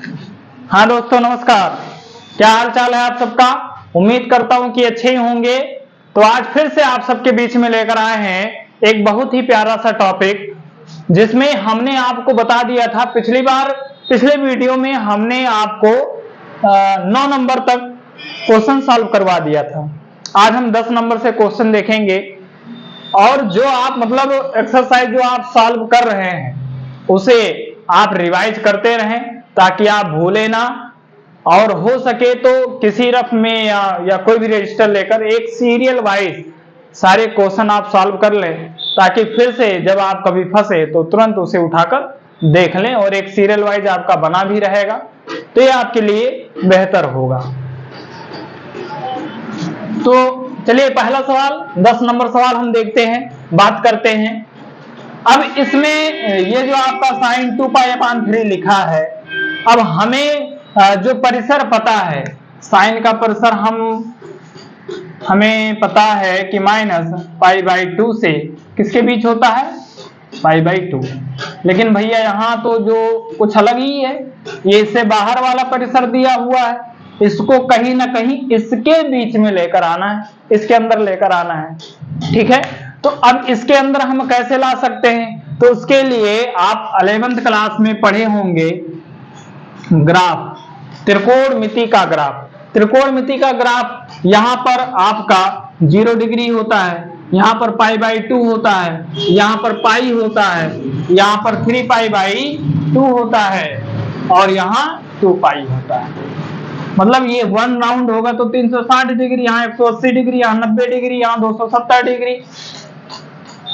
हाँ दोस्तों नमस्कार। क्या हाल चाल है आप सबका। उम्मीद करता हूं कि अच्छे ही होंगे। तो आज फिर से आप सबके बीच में लेकर आए हैं एक बहुत ही प्यारा सा टॉपिक, जिसमें हमने आपको बता दिया था पिछले वीडियो में हमने आपको 9 नंबर तक क्वेश्चन सॉल्व करवा दिया था। आज हम 10 नंबर से क्वेश्चन देखेंगे और जो आप मतलब एक्सरसाइज जो आप सॉल्व कर रहे हैं उसे आप रिवाइज करते रहें ताकि आप भूले ना, और हो सके तो किसी रफ में या कोई भी रजिस्टर लेकर एक सीरियल वाइज सारे क्वेश्चन आप सॉल्व कर लें, ताकि फिर से जब आप कभी फंसे तो तुरंत उसे उठाकर देख लें और एक सीरियल वाइज आपका बना भी रहेगा, तो ये आपके लिए बेहतर होगा। तो चलिए पहला सवाल 10 नंबर सवाल हम देखते हैं, बात करते हैं। अब इसमें ये जो आपका sin 2π/3 लिखा है, अब हमें जो परिसर पता है साइन का परिसर हमें पता है कि -π/2 से किसके बीच होता है, π/2। लेकिन भैया यहाँ तो जो कुछ अलग ही है, ये इससे बाहर वाला परिसर दिया हुआ है, इसको कहीं ना कहीं इसके बीच में लेकर आना है, इसके अंदर लेकर आना है। ठीक है, तो अब इसके अंदर हम कैसे ला सकते हैं, तो उसके लिए आप 11th क्लास में पढ़े होंगे ग्राफ, त्रिकोणमिति का ग्राफ। त्रिकोणमिति का ग्राफ यहाँ पर आपका 0 डिग्री होता है, यहाँ पर π/2 होता है, यहाँ पर पाई होता है, यहाँ पर 3π/2 होता है और यहाँ 2π होता है। मतलब ये 1 राउंड होगा तो 360 डिग्री, यहाँ 180 डिग्री, यहाँ 90 डिग्री, यहाँ 270 डिग्री।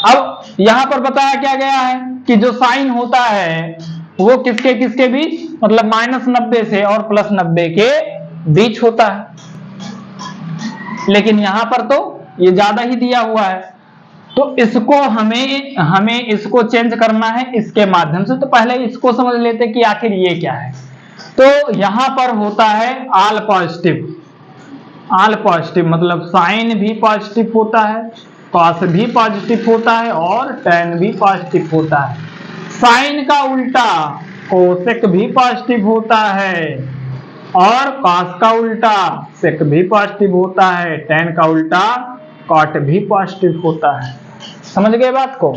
अब यहाँ पर बताया क्या गया है कि जो साइन होता है वो किसके किसके बीच, मतलब -90 से और +90 के बीच होता है। लेकिन यहाँ पर तो ये ज्यादा ही दिया हुआ है, तो इसको हमें इसको चेंज करना है इसके माध्यम से। तो पहले इसको समझ लेते कि आखिर ये क्या है। तो यहाँ पर होता है ऑल पॉजिटिव। ऑल पॉजिटिव मतलब साइन भी पॉजिटिव होता है, कॉस भी पॉजिटिव होता है और टेन भी पॉजिटिव होता है। साइन का उल्टा कोसेक भी पॉजिटिव होता है और कॉस का उल्टा सेक भी पॉजिटिव होता है, टेन का उल्टा कॉट भी पॉजिटिव होता है। समझ गए बात को।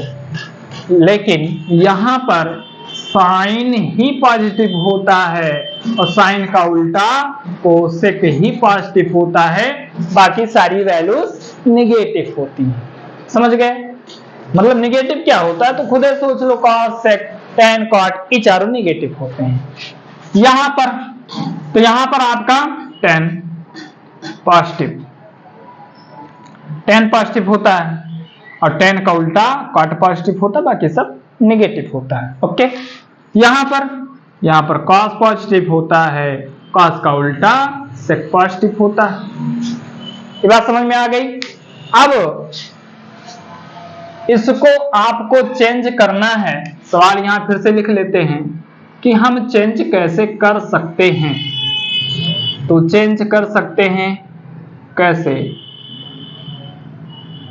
लेकिन यहाँ पर साइन ही पॉजिटिव होता है और साइन का उल्टा कोसेक ही पॉजिटिव होता है, बाकी सारी वैल्यूज निगेटिव होती है। समझ गए। मतलब निगेटिव क्या होता है तो खुद ही सोच लो, कॉस सेक टेन कॉट ये चारों निगेटिव होते हैं। यहां पर तो यहां पर आपका टेन पॉजिटिव होता है और टेन का उल्टा कॉट पॉजिटिव होता है, बाकी सब निगेटिव होता है। ओके, यहां पर कॉस पॉजिटिव होता है, कॉस का उल्टा सेक पॉजिटिव होता है। ये बात समझ में आ गई। अब इसको आपको चेंज करना है। सवाल यहां फिर से लिख लेते हैं कि हम चेंज कैसे कर सकते हैं। तो चेंज कर सकते हैं कैसे,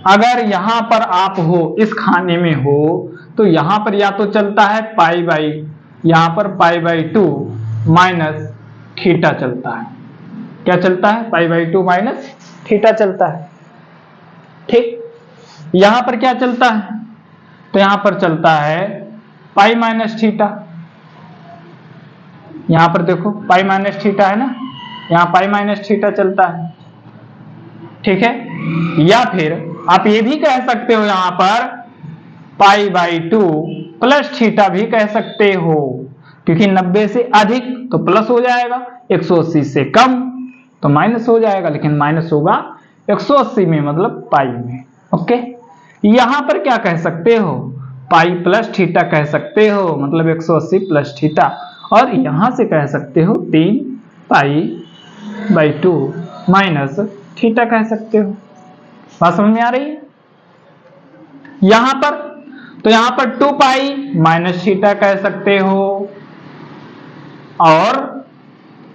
अगर यहां पर आप हो इस खाने में हो तो यहां पर या तो चलता है यहां पर π/2 माइनस थीटा चलता है। क्या चलता है, π/2 माइनस थीटा चलता है। ठीक, यहां पर क्या चलता है, तो यहां पर चलता है पाई माइनस थीटा। यहां पर देखो पाई माइनस थीटा है ना, यहां पाई माइनस थीटा चलता है। ठीक है, या फिर आप ये भी कह सकते हो यहां पर π/2 प्लस थीटा भी कह सकते हो, क्योंकि 90 से अधिक तो प्लस हो जाएगा, 180 से कम तो माइनस हो जाएगा, लेकिन माइनस होगा 180 में मतलब पाई में। ओके, यहां पर क्या कह सकते हो, पाई प्लस थीटा कह सकते हो, मतलब 180 प्लस थीटा, और यहां से कह सकते हो 3π/2 माइनस थीटा कह सकते हो। बात समझ में आ रही है। यहां पर 2π माइनस थीटा कह सकते हो और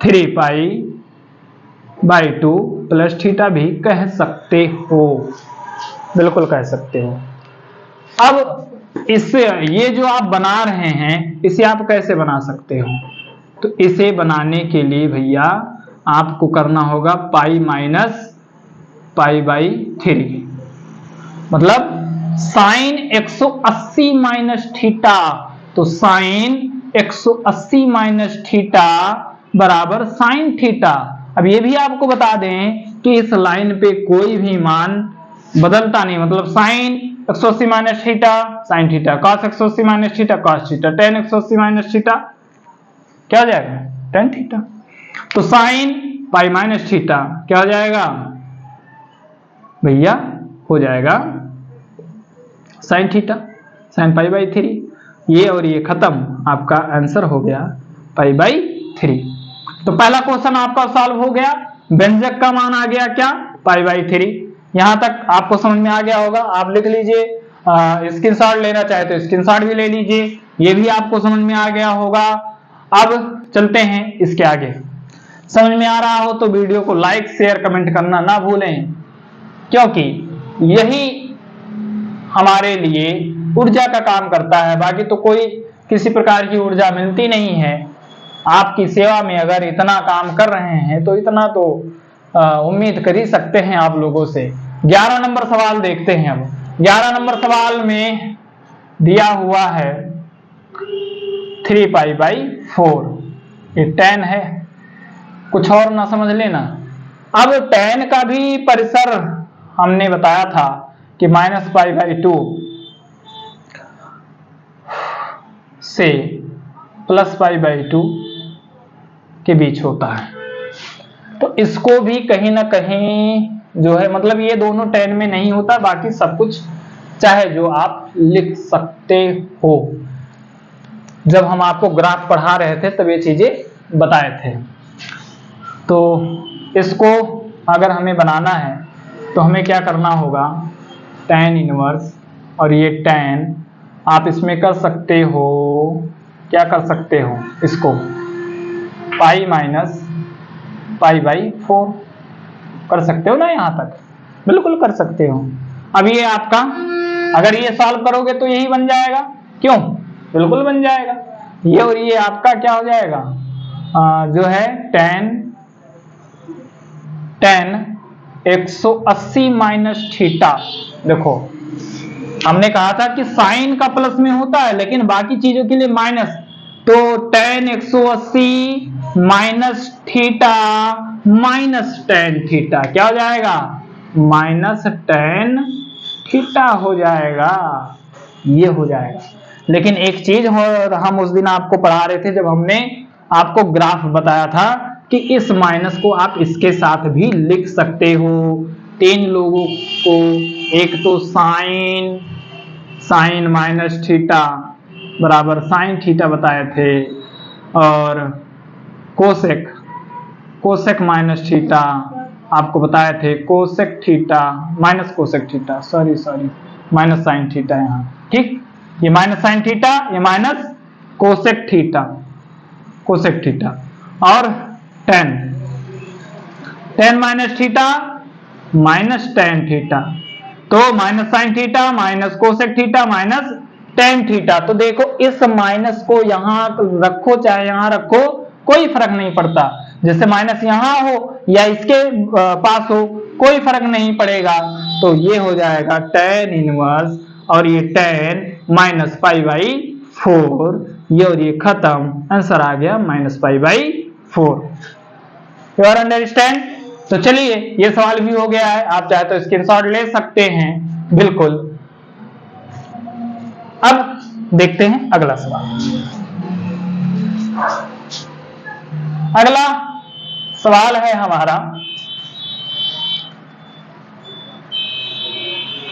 3π/2 प्लस थीटा भी कह सकते हो, बिल्कुल कह सकते हो। अब इससे ये जो आप बना रहे हैं इसे आप कैसे बना सकते हो, तो इसे बनाने के लिए भैया आपको करना होगा पाई माइनस पाई बाई 3, मतलब साइन 180 माइनस थीटा, तो साइन 180 माइनस थीटा बराबर साइन थीटा। अब ये भी आपको बता दें कि इस लाइन पे कोई भी मान बदलता नहीं, मतलब sine 180 minus theta sine theta, cos 180 minus theta cos theta, tan 180 minus theta क्या हो जाएगा टेन थीटा। तो साइन पाई माइनस थीटा क्या हो जाएगा भैया, हो जाएगा sine theta, sine pi by 3। ये और ये खत्म, आपका आंसर हो गया पाई बाई 3। तो पहला क्वेश्चन आपका सॉल्व हो गया, व्यंजक का मान आ गया क्या पाई बाई 3। यहां तक आपको समझ में आ गया होगा, आप लिख लीजिए, स्क्रीनशॉट लेना चाहे तो स्क्रीनशॉट भी ले लीजिए, ये भी आपको समझ में आ गया होगा। अब चलते हैं इसके आगे। समझ में आ रहा हो तो वीडियो को लाइक शेयर कमेंट करना ना भूलें, क्योंकि यही हमारे लिए ऊर्जा का काम करता है, बाकी तो कोई किसी प्रकार की ऊर्जा मिलती नहीं है। आपकी सेवा में अगर इतना काम कर रहे हैं तो इतना तो उम्मीद कर ही सकते हैं आप लोगों से। 11 नंबर सवाल देखते हैं। अब 11 नंबर सवाल में दिया हुआ है 3 पाई बाई 4, ये tan है, कुछ और ना समझ लेना। अब tan का भी परिसर हमने बताया था कि माइनस पाई बाई 2 से प्लस पाई बाई 2 के बीच होता है, तो इसको भी कहीं ना कहीं जो है, मतलब ये दोनों tan में नहीं होता, बाकी सब कुछ चाहे जो आप लिख सकते हो। जब हम आपको ग्राफ पढ़ा रहे थे तब ये चीजें बताए थे। तो इसको अगर हमें बनाना है तो हमें क्या करना होगा, tan इनवर्स और ये tan आप इसमें कर सकते हो, क्या कर सकते हो, इसको पाई माइनस पाई बाई 4 कर सकते हो ना, यहां तक बिल्कुल कर सकते हो। अब ये आपका अगर ये सॉल्व करोगे तो यही बन जाएगा, क्यों, बिल्कुल बन जाएगा। ये और ये आपका क्या हो जाएगा, जो है tan 180 माइनस थीटा। देखो हमने कहा था कि साइन का प्लस में होता है लेकिन बाकी चीजों के लिए माइनस, तो tan 180 minus theta minus tan theta क्या हो जाएगा, माइनस tan थीटा हो जाएगा, ये हो जाएगा। लेकिन एक चीज और हम उस दिन आपको पढ़ा रहे थे जब हमने आपको ग्राफ बताया था कि इस माइनस को आप इसके साथ भी लिख सकते हो। 3 लोगों को, एक तो साइन माइनस थीटा बराबर साइन थीटा बताए थे, और कोसेक माइनस थीटा आपको बताए थे, cosec theta minus cosec theta, sorry minus sine theta यहाँ, ठीक, ये माइनस साइन थीटा, ये माइनस कोसेक थीटा, और tan minus theta minus tan theta, तो minus sine theta minus cosec theta minus tan theta. तो देखो इस माइनस को यहां रखो चाहे यहां रखो कोई फर्क नहीं पड़ता, जैसे माइनस यहां हो या इसके पास हो कोई फर्क नहीं पड़ेगा। तो ये हो जाएगा tan इनवर्स और ये tan माइनस पाई बाई 4, ये और ये खत्म, आंसर आ गया minus pi by 4। You are understand. तो चलिए ये सवाल भी हो गया है, आप चाहे तो स्क्रीनशॉट ले सकते हैं, बिल्कुल। अब देखते हैं अगला सवाल। अगला सवाल है हमारा,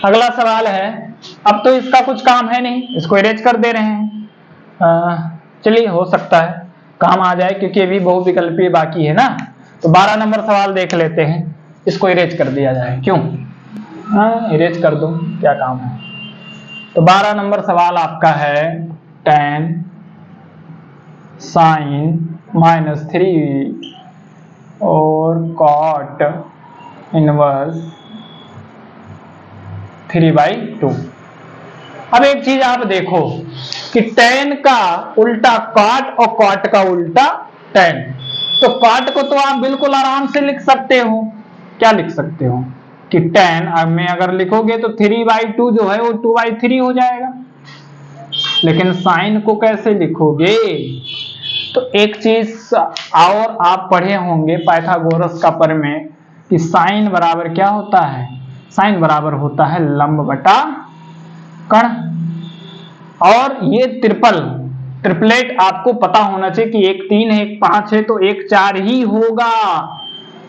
अगला सवाल है, अब तो इसका कुछ काम है नहीं, इसको इरेज कर दे रहे हैं। चलिए हो सकता है काम आ जाए क्योंकि अभी बहुविकल्पीय बाकी है ना। तो 12 नंबर सवाल देख लेते हैं, इसको इरेज कर दिया जाए, क्यों, इरेज कर दो, क्या काम है। तो 12 नंबर सवाल आपका है tan साइन माइनस 3 और cot इनवर्स 3/2। अब एक चीज आप देखो कि tan का उल्टा cot और cot का उल्टा 10। तो कॉट को तो आप बिल्कुल आराम से लिख सकते हो। क्या लिख सकते हो कि 10 में अगर लिखोगे तो 3/2 जो है वो 2/3 हो जाएगा। लेकिन साइन को कैसे लिखोगे? तो एक चीज और आप पढ़े होंगे पाइथागोरस का प्रमेय कि साइन बराबर क्या होता है? साइन बराबर होता है लंब बटा कर्ण। और ये ट्रिपलेट आपको पता होना चाहिए कि एक 3 है, एक 5 है, तो एक 4 ही होगा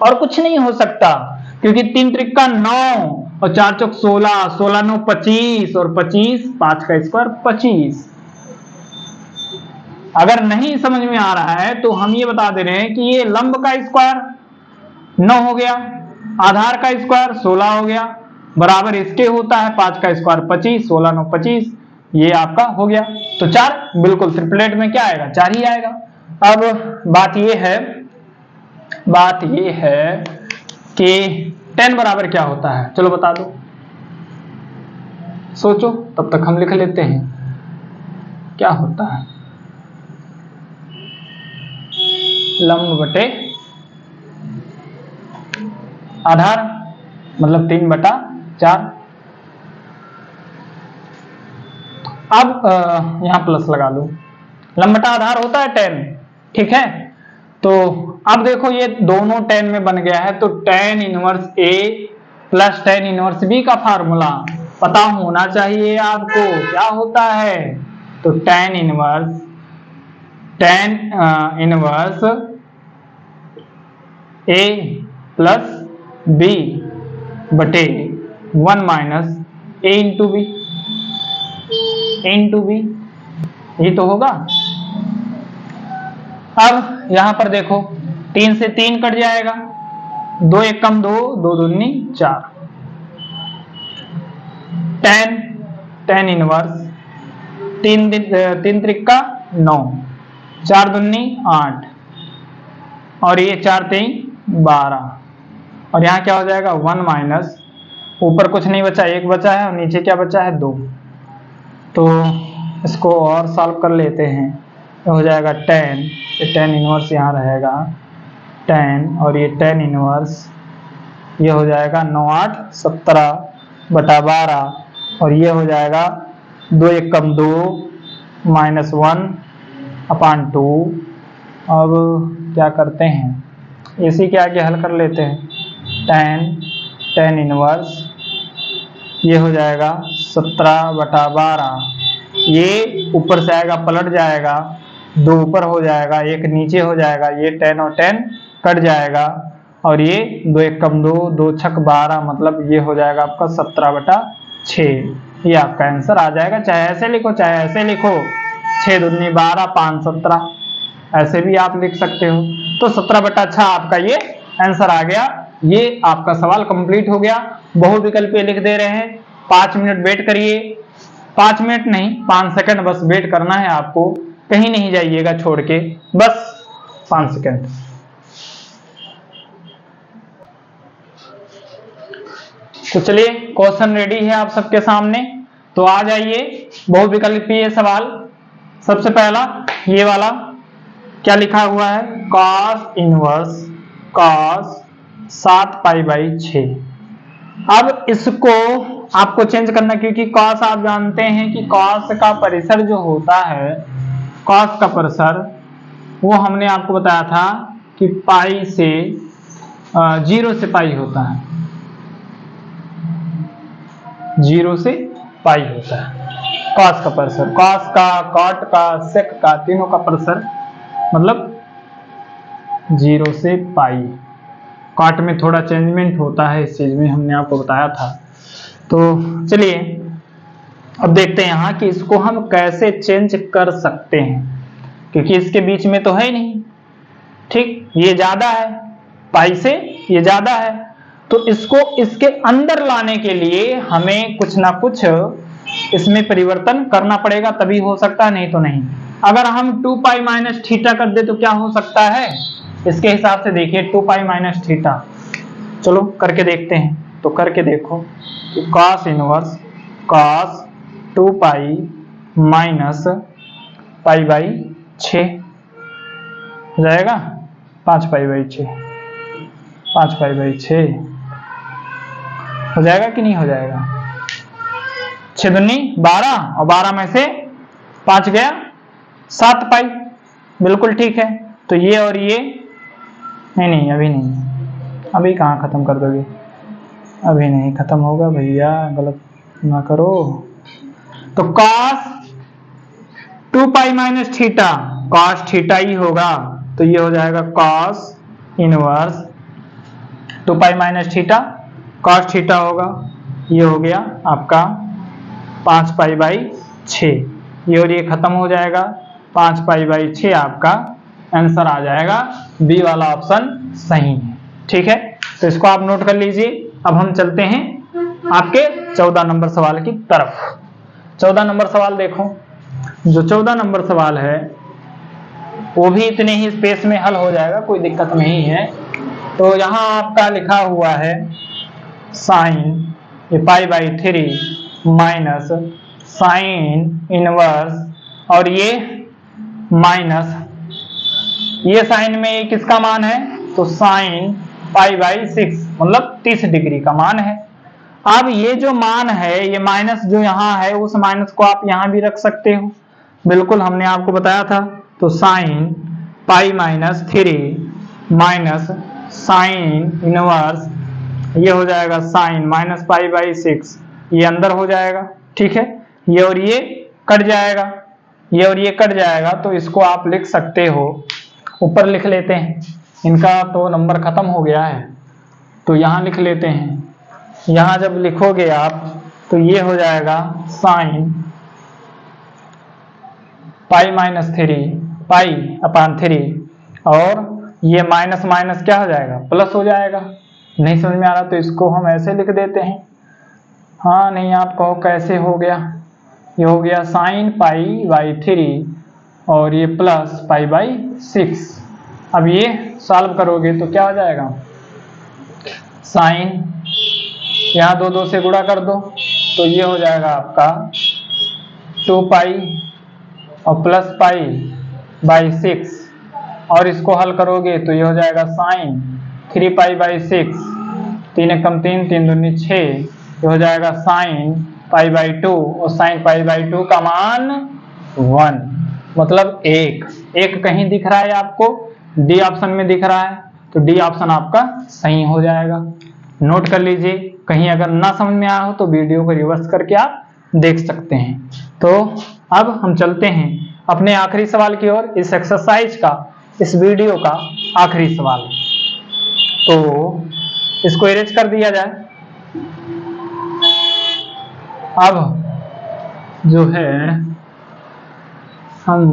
और कुछ नहीं हो सकता, क्योंकि 3 त्रिका 9 और 4 चौक 16, 16 9 25 और 25 5 का स्क्वायर 25। अगर नहीं समझ में आ रहा है तो हम ये बता दे रहे हैं कि ये लंब का स्क्वायर 9 हो गया, आधार का स्क्वायर 16 हो गया, बराबर इसके होता है 5 का स्क्वायर 25, 16 9 25, ये आपका हो गया। तो 4 बिल्कुल ट्रिपलेट में क्या आएगा? 4 ही आएगा। अब बात ये है कि 10 बराबर क्या होता है? चलो बता दो, सोचो, तब तक हम लिख लेते हैं क्या होता है। लंब बटे आधार मतलब 3/4। अब यहां प्लस लगा लो, लंब बटा आधार होता है 10, ठीक है। तो अब देखो ये दोनों 10 में बन गया है, तो tan inverse A plus tan inverse B का फार्मूला पता होना चाहिए आपको। क्या होता है? तो tan inverse A plus B बटे 1 माइनस A इंटू B, ये तो होगा। अब यहां पर देखो 3 से 3 कट जाएगा, 2 1 कम 2, 2 दूनी 4, tan इनवर्स 3 त्रिका 9, 4 दूनी 8 और ये 4 3 12, और यहाँ क्या हो जाएगा? 1 माइनस, ऊपर कुछ नहीं बचा, 1 बचा है और नीचे क्या बचा है? 2। तो इसको और सॉल्व कर लेते हैं, तो हो जाएगा tan, ये tan इनवर्स यहाँ रहेगा tan, और ये tan इनवर्स ये हो जाएगा 9 8 17 बटा 12, और ये हो जाएगा 2 1 कम 2 माइनस 1/2। अब क्या करते हैं, इसी के आगे हल कर लेते हैं। tan इनवर्स ये हो जाएगा 17/12, ये ऊपर से आएगा पलट जाएगा, 2 ऊपर हो जाएगा, 1 नीचे हो जाएगा, ये tan और tan कट जाएगा, और ये 2 1 कम 2, 2 6 12, मतलब ये हो जाएगा आपका 17/6। ये आपका आंसर आ जाएगा। चाहे ऐसे लिखो चाहे ऐसे लिखो, 6 दूनी 12 5 17, ऐसे भी आप लिख सकते हो। तो 17/6 आपका ये आंसर आ गया। ये आपका सवाल कंप्लीट हो गया। बहुविकल्पीय लिख दे रहे हैं, 5 मिनट वेट करिए, 5 मिनट नहीं 5 सेकंड बस वेट करना है आपको, कहीं नहीं जाइएगा छोड़ के, बस 5 सेकंड। तो चलिए क्वेश्चन रेडी है आप सबके सामने, तो आ जाइए। बहुविकल्पीय सवाल, सबसे पहला ये वाला क्या लिखा हुआ है? cos inverse cos 7π/6। अब इसको आपको चेंज करना, क्योंकि cos आप जानते हैं कि cos का परिसर जो होता है, cos का परिसर वो हमने आपको बताया था कि पाई से 0 से पाई होता है, 0 से पाई होता है cos का परिसर, cos का, cot का, sec का, तीनों का परिसर मतलब 0 से पाई। cot में थोड़ा चेंजमेंट होता है, इस चीज में हमने आपको बताया था। तो चलिए अब देखते हैं यहाँ कि इसको हम कैसे चेंज कर सकते हैं, क्योंकि इसके बीच में तो है नहीं, ठीक, ये ज्यादा है, पाई से ये ज्यादा है, तो इसको इसके अंदर लाने के लिए हमें कुछ ना कुछ इसमें परिवर्तन करना पड़ेगा, तभी हो सकता है, नहीं तो नहीं। अगर हम 2π माइनस थीटा कर दे तो क्या हो सकता है? इसके हिसाब से देखिए 2π माइनस थीटा, चलो करके देखते हैं। तो करके देखो कि cos इनवर्स cos 2π माइनस π/6, हो जाएगा 5π/6, 5π/6 हो जाएगा कि नहीं हो जाएगा? 6 दूनी 12 और 12 में से 5 गया 7π, बिल्कुल ठीक है। तो ये और ये नहीं, अभी नहीं, अभी कहाँ खत्म कर दोगे, अभी नहीं खत्म होगा भैया, गलत ना करो। तो cos 2π - थीटा, cos थीटा ही होगा, तो ये हो जाएगा cos inverse 2π - theta, cos theta होगा, ये हो गया आपका 5π/6, ये और ये खत्म हो जाएगा, 5π/6 आपका आंसर आ जाएगा, बी वाला ऑप्शन सही है। ठीक है, तो इसको आप नोट कर लीजिए। अब हम चलते हैं आपके 14 नंबर सवाल की तरफ। 14 नंबर सवाल देखो, जो 14 नंबर सवाल है वो भी इतने ही स्पेस में हल हो जाएगा, कोई दिक्कत नहीं है। तो यहाँ आपका लिखा हुआ है साइन ये π/3 माइनस साइन इनवर्स और ये माइनस, ये साइन में ये किसका मान है? तो साइन π/6 मतलब 30 डिग्री का मान है। अब ये जो मान है, ये माइनस जो यहाँ है, उस माइनस को आप यहाँ भी रख सकते हो, बिल्कुल हमने आपको बताया था। तो साइन π - 3 माइनस साइन इनवर्स, ये हो जाएगा साइन -π/6, ये अंदर हो जाएगा। ठीक है, ये और ये कट जाएगा, ये और ये कट जाएगा, तो इसको आप लिख सकते हो, ऊपर लिख लेते हैं, इनका तो नंबर खत्म हो गया है, तो यहाँ लिख लेते हैं। यहाँ जब लिखोगे आप तो ये हो जाएगा साइन π-3 और ये माइनस माइनस क्या हो जाएगा? प्लस हो जाएगा। नहीं समझ में आ रहा तो इसको हम ऐसे लिख देते हैं। हाँ नहीं, आप कहो कैसे हो गया? ये हो गया साइन π/3 और ये प्लस π/6। अब ये सॉल्व करोगे तो क्या हो जाएगा? साइन यहाँ 2 से गुणा कर दो तो ये हो जाएगा आपका 2π और प्लस π/6 और इसको हल करोगे तो ये हो जाएगा साइन 3π/6, 3 एकम 3, 3 दूनी 6, ये हो जाएगा साइन π/2 और साइन π/2 का मान 1 मतलब 1 कहीं दिख रहा है आपको? डी ऑप्शन में दिख रहा है, तो डी ऑप्शन आपका सही हो जाएगा। नोट कर लीजिए, कहीं अगर ना समझ में आया हो तो वीडियो को रिवर्स करके आप देख सकते हैं। तो अब हम चलते हैं अपने आखिरी सवाल की ओर, इस एक्सरसाइज का, इस वीडियो का आखिरी सवाल। तो इसको इरेज कर दिया जाए। अब जो है हम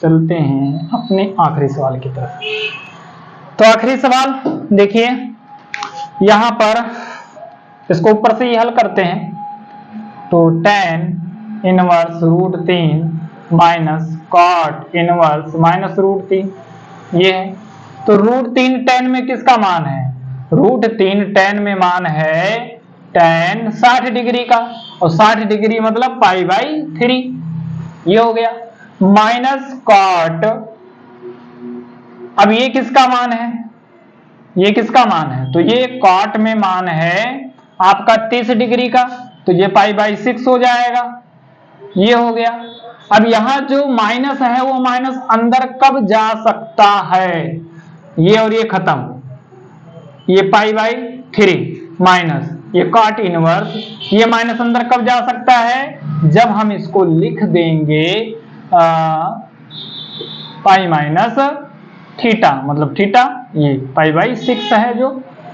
चलते हैं अपने आखिरी सवाल की तरफ। तो आखिरी सवाल देखिए, यहां पर इसको ऊपर से ही हल करते हैं। तो tan inverse √3 minus cot inverse -√3 ये है। तो √3 tan में किसका मान है? √3 tan में मान है tan 60 डिग्री का, और 60 डिग्री मतलब π/3, ये हो गया। माइनस कॉट, अब ये किसका मान है? ये किसका मान है? तो ये कॉट में मान है आपका 30 डिग्री का, तो ये π/6 हो जाएगा, ये हो गया। अब यहां जो माइनस है वो माइनस अंदर कब जा सकता है? ये और ये खत्म, ये π/3 माइनस ये कॉट इनवर्स, ये माइनस अंदर कब जा सकता है? जब हम इसको लिख देंगे π-θ, मतलब थीटा, ये π/6 है जो,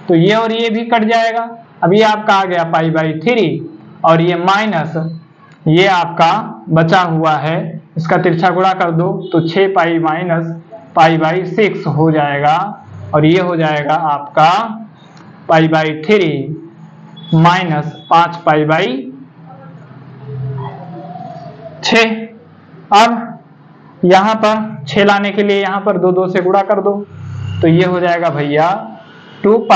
तो ये और ये भी कट जाएगा। अब ये आपका आ गया π/3 और ये माइनस ये आपका बचा हुआ है, इसका तिरछा गुणा कर दो तो 6π - π/6 हो जाएगा, और ये हो जाएगा आपका π/3 माइनस 5π/6। अब यहां पर 6 लाने के लिए यहां पर 2 से गुणा कर दो तो ये हो जाएगा भैया 2π -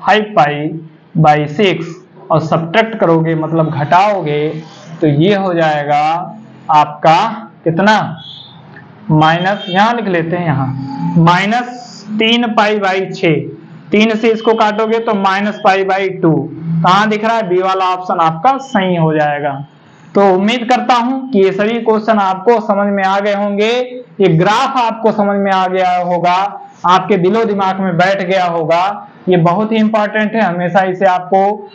5π/6, और सब्ट्रैक्ट करोगे मतलब घटाओगे तो ये हो जाएगा आपका कितना? माइनस, यहां लिख लेते हैं, यहां माइनस 3π/6, 3 से इसको काटोगे तो -π/2। कहां दिख रहा है? बी वाला ऑप्शन आपका सही हो जाएगा। तो उम्मीद करता हूं कि ये सभी क्वेश्चन आपको समझ में आ गए होंगे, ये ग्राफ आपको समझ में आ गया होगा, आपके दिलो दिमाग में बैठ गया होगा। ये बहुत ही इंपॉर्टेंट है, हमेशा इसे आपको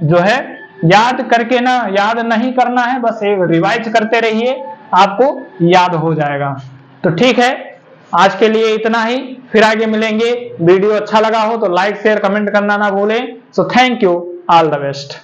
जो है याद करके ना, याद नहीं करना है, बस एक रिवाइज करते रहिए, आपको याद हो जाएगा। तो ठीक है, आज के लिए इतना ही, फिर आगे मिलेंगे। वीडियो अच्छा लगा हो तो लाइक शेयर कमेंट करना ना भूलें। So thank you, all the best.